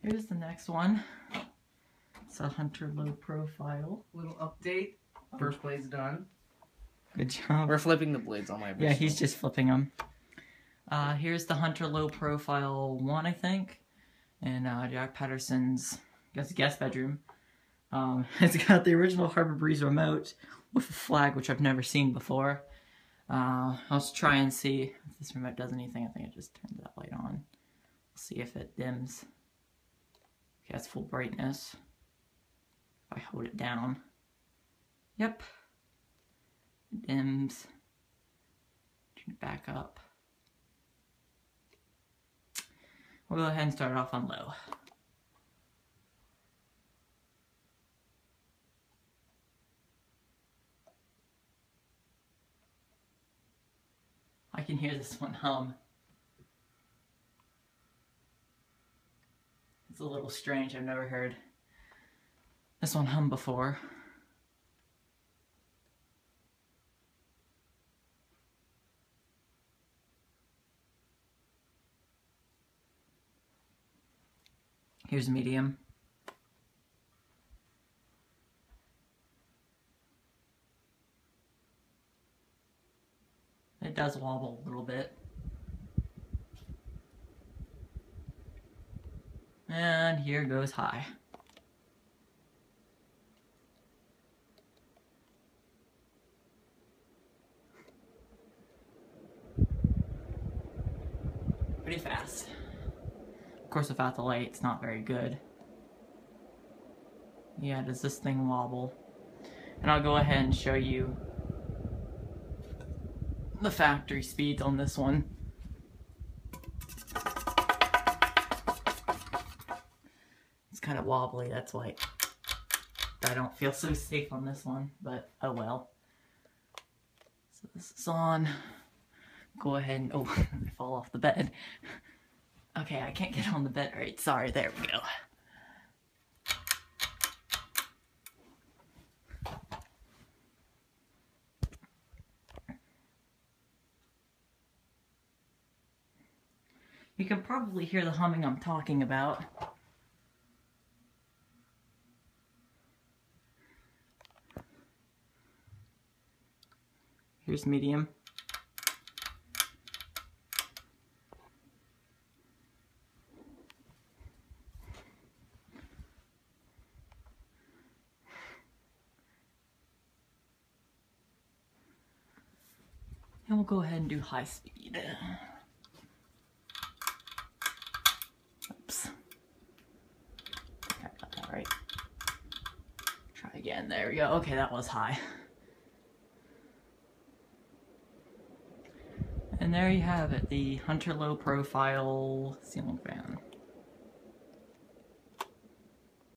Here's the next one. It's a Hunter low profile. Little update. First blade's done. Good job. We're flipping the blades on my wrist. Yeah, he's just flipping them. Here's the Hunter low profile 1, I think. In Jack Patterson's guest bedroom. It's got the original Harbor Breeze remote with a flag, which I've never seen before. I'll try and see if this remote does anything. I think it just turns that light on. We'll see if it dims. Okay, that's full brightness. If I hold it down. Yep. It dims. Turn it back up. We'll go ahead and start it off on low. I can hear this one hum. It's a little strange, I've never heard this one hum before. Here's medium. It does wobble a little bit. And here goes high. Pretty fast. Of course, without the light, it's not very good. Yeah, does this thing wobble? And I'll go ahead and show you the factory speeds on this one. It's kind of wobbly, that's why I don't feel so safe on this one, but oh well. So this is on. Go ahead and, oh, I fall off the bed. Okay, I can't get on the bed right. Sorry, there we go. You can probably hear the humming I'm talking about. Here's medium. And we'll go ahead and do high speed. Oops. I got that right. Try again. There we go. Okay, that was high. And there you have it, the Hunter low profile ceiling fan.